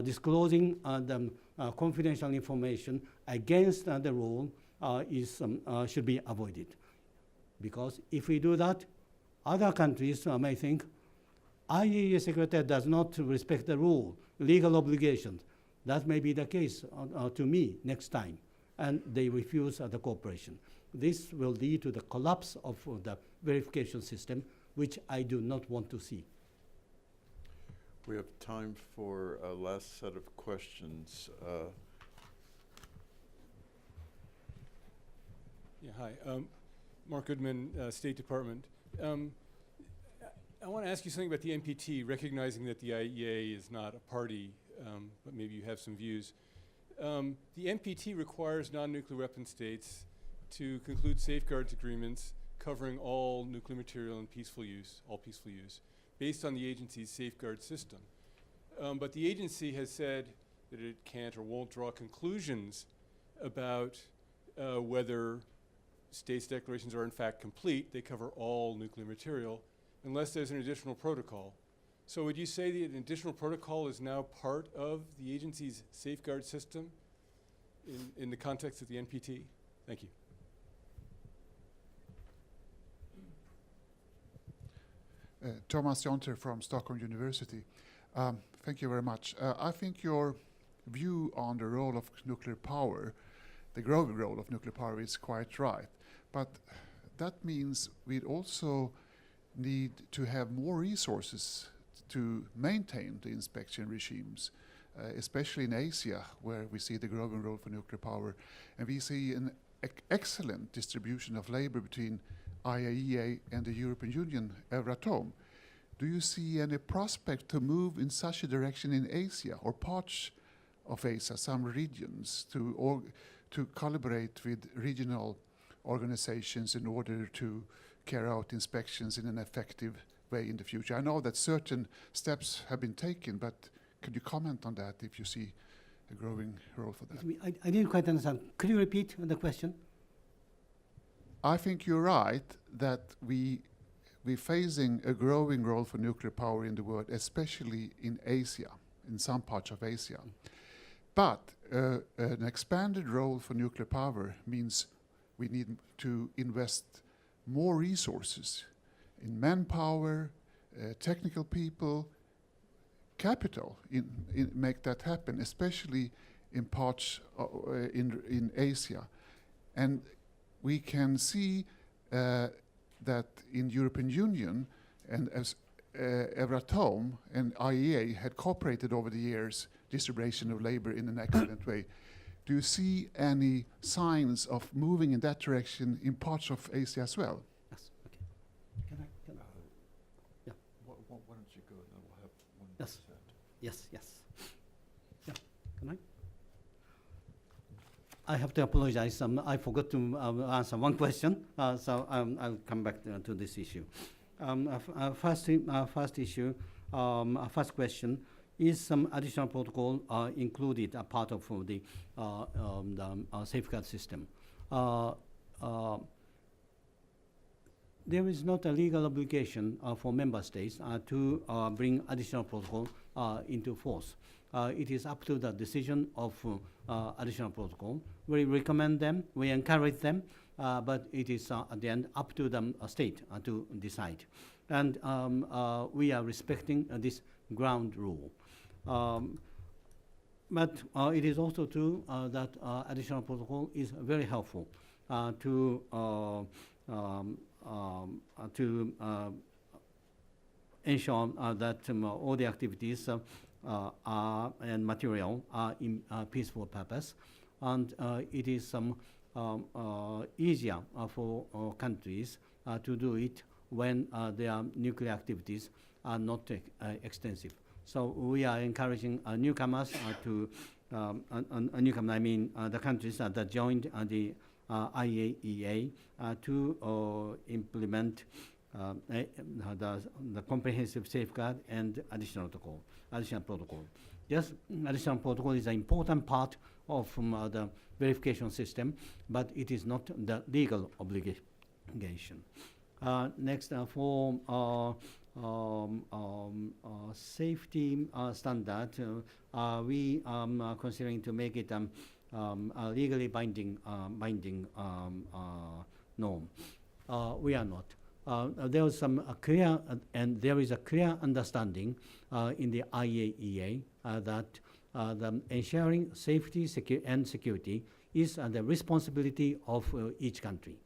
Disclosing the confidential information against the rule should be avoided. Because if we do that, other countries may think IAEA Secretary does not respect the rule, legal obligations. That may be the case to me next time, and they refuse the cooperation. This will lead to the collapse of the verification system, which I do not want to see. We have time for a last set of questions. Yeah, hi. Mark Goodman, State Department. I want to ask you something about the NPT, recognizing that the IAEA is not a party, but maybe you have some views. The NPT requires non-nuclear weapon states to conclude safeguards agreements covering all nuclear material in peaceful use, all peaceful use, based on the agency's safeguard system. But the agency has said that it can't or won't draw conclusions about whether states' declarations are in fact complete. They cover all nuclear material unless there's an additional protocol. So would you say that an additional protocol is now part of the agency's safeguard system in the context of the NPT? Thank you. Thomas Jonter from Stockholm University. Thank you very much. I think your view on the role of nuclear power, the growing role of nuclear power, is quite right. But that means we also need to have more resources to maintain the inspection regimes, especially in Asia, where we see the growing role for nuclear power. And we see an excellent distribution of labor between IAEA and the European Union, Euratom. Do you see any prospect to move in such a direction in Asia or parts of Asia, some regions, to collaborate with regional organizations in order to carry out inspections in an effective way in the future? I know that certain steps have been taken, but could you comment on that if you see a growing role for that? I didn't quite understand. Could you repeat the question? I think you're right that we're facing a growing role for nuclear power in the world, especially in Asia, in some parts of Asia. But an expanded role for nuclear power means we need to invest more resources in manpower, technical people, capital in make that happen, especially in parts in Asia. And we can see that in European Union and as Euratom and IAEA had cooperated over the years, distribution of labor in an excellent way. Do you see any signs of moving in that direction in parts of Asia as well? Yes. Okay. Can I? Yes. Yes, yes. Yeah. Can I have to apologize. I forgot to answer one question, so I'll come back to this issue. First issue, first question, is some additional protocol included a part of the safeguard system? There is not a legal obligation for member states to bring additional protocol into force. It is up to the decision of additional protocol. We recommend them, we encourage them, but it is at the end up to the state to decide. And we are respecting this ground rule. But it is also true that additional protocol is very helpful to ensure that all the activities and material are in peaceful purpose, and it is easier for countries to do it when their nuclear activities are not extensive. So we are encouraging newcomers to, newcomer, I mean the countries that joined the IAEA to implement the comprehensive safeguard and additional protocol. Yes, additional protocol is an important part of the verification system, but it is not the legal obligation. Next, for safety standard, we are considering to make it a legally binding norm. We are not. There is some clear and there is a clear understanding in the IAEA that the ensuring safety and security is the responsibility of each country,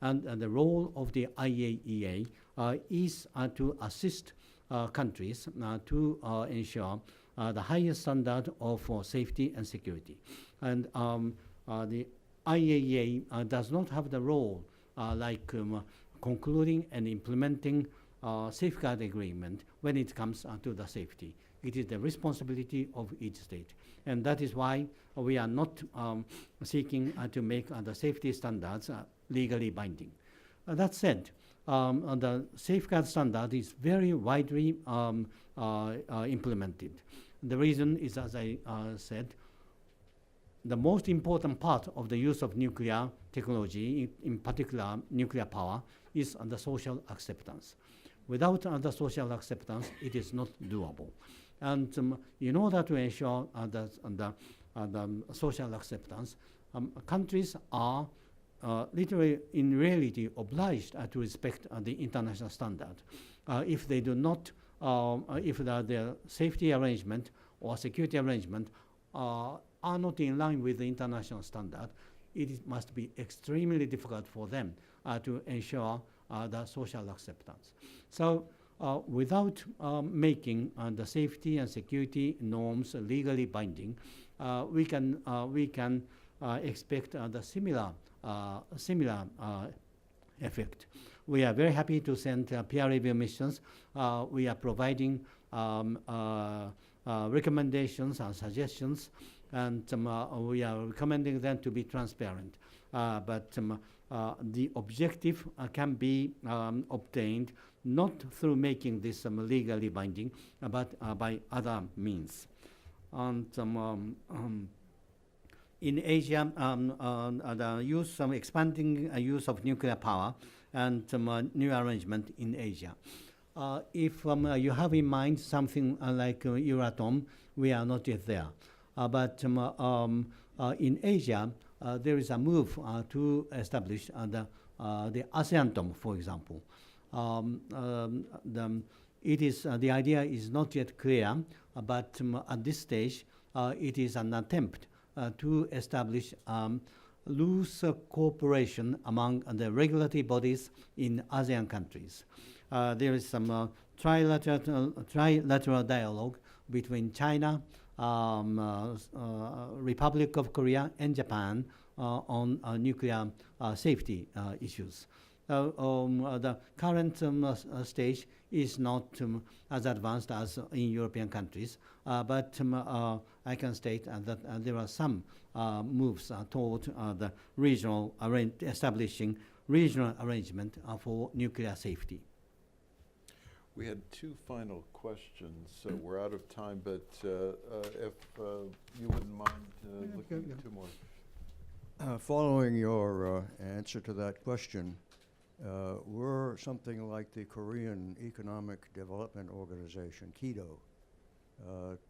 and the role of the IAEA is to assist countries to ensure the highest standard of safety and security. And the IAEA does not have the role like concluding and implementing safeguard agreement when it comes to the safety. It is the responsibility of each state. And that is why we are not seeking to make the safety standards legally binding. That said, the safeguard standard is very widely implemented. The reason is, as I said, the most important part of the use of nuclear technology, in particular nuclear power, is the social acceptance. Without the social acceptance, it is not doable. And in order to ensure the social acceptance, countries are literally, in reality, obliged to respect the international standard. If they do not, if the safety arrangement or security arrangement are not in line with the international standard, it must be extremely difficult for them to ensure the social acceptance. So without making the safety and security norms legally binding, we can expect the similar effect. We are very happy to send peer review missions. We are providing recommendations and suggestions, and we are recommending them to be transparent. But the objective can be obtained not through making this legally binding, but by other means. And in Asia, the use, expanding use of nuclear power and new arrangement in Asia. If you have in mind something like Euratom, we are not yet there. But in Asia, there is a move to establish the ASEAN-TOM, for example. The idea is not yet clear, but at this stage, it is an attempt to establish loose cooperation among the regulatory bodies in ASEAN countries. There is some trilateral dialogue between China, Republic of Korea, and Japan on nuclear safety issues. The current stage is not as advanced as in European countries, but I can state that there are some moves toward the regional establishing regional arrangement for nuclear safety. We had two final questions, so we're out of time, but if you wouldn't mind looking at two more. Following your answer to that question, were something like the Korean Economic Development Organization, KEDO,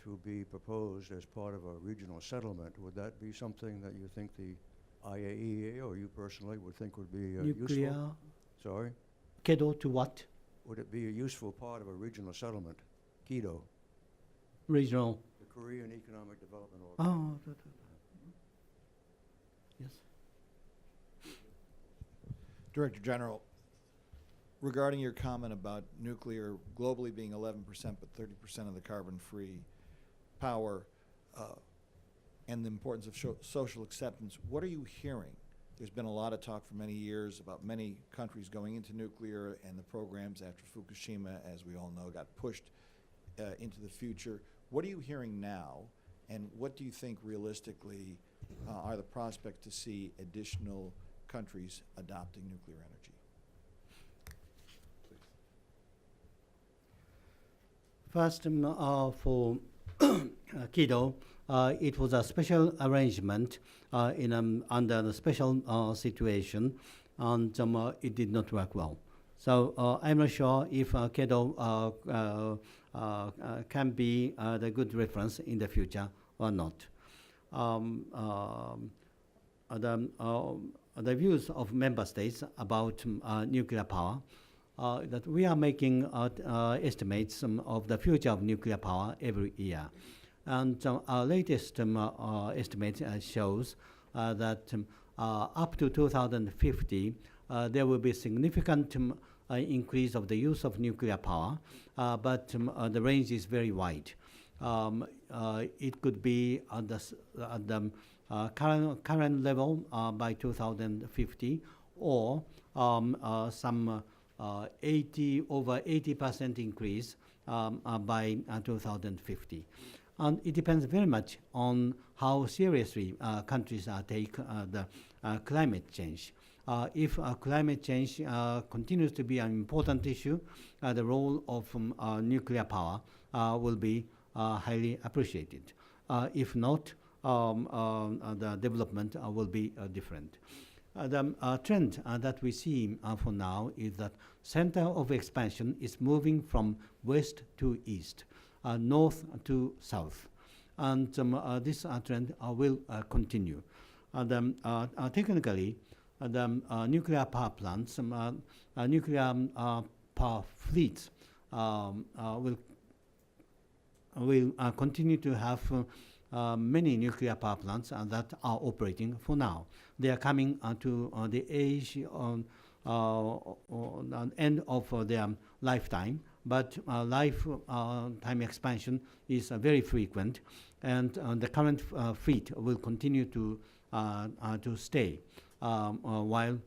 to be proposed as part of a regional settlement, would that be something that you think the IAEA or you personally would think would be Nuclear. useful? Sorry? KEDO to what? Would it be a useful part of a regional settlement? KEDO, Regional. the Korean Economic Development Organization. Oh, yes. Director General, regarding your comment about nuclear globally being 11% but 30% of the carbon-free power and the importance of social acceptance, what are you hearing? There's been a lot of talk for many years about many countries going into nuclear and the programs after Fukushima, as we all know, got pushed into the future. What are you hearing now, and what do you think realistically are the prospects to see additional countries adopting nuclear energy? First, for KEDO, it was a special arrangement under the special situation, and it did not work well. So I'm not sure if KEDO can be the good reference in the future or not. The views of member states about nuclear power, that we are making estimates of the future of nuclear power every year. And our latest estimate shows that up to 2050, there will be significant increase of the use of nuclear power, but the range is very wide. It could be at the current level by 2050, or some over 80% increase by 2050. And it depends very much on how seriously countries take the climate change. If climate change continues to be an important issue, the role of nuclear power will be highly appreciated. If not, the development will be different. The trend that we see for now is that center of expansion is moving from west to east, north to south, and this trend will continue. Technically, the nuclear power plants, nuclear power fleets will continue to have many nuclear power plants that are operating for now. They are coming to the age on end of their lifetime, but lifetime expansion is very frequent, and the current fleet will continue to stay while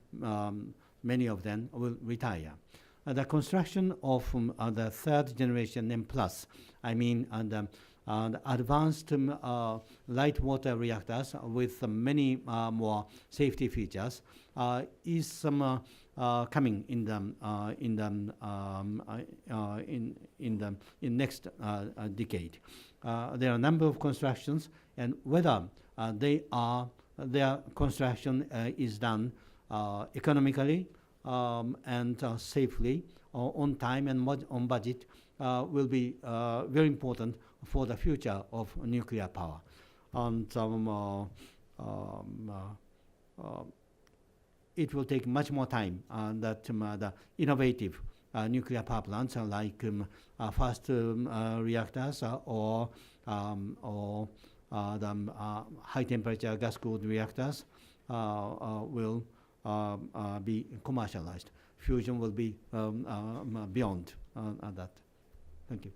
many of them will retire. The construction of the third generation M+, I mean the advanced light water reactors with many more safety features is coming in next decade. There are a number of constructions, and whether their construction is done economically and safely, on time and on budget, will be very important for the future of nuclear power. And it will take much more time that the innovative nuclear power plants like fast reactors or the high temperature gas cooled reactors will be commercialized. Fusion will be beyond that. Thank you.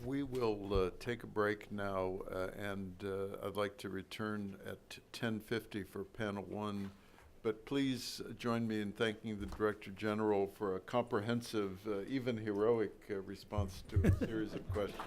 We will take a break now, and I'd like to return at 10:50 for panel 1, but please join me in thanking the Director General for a comprehensive, even heroic response to a series of questions.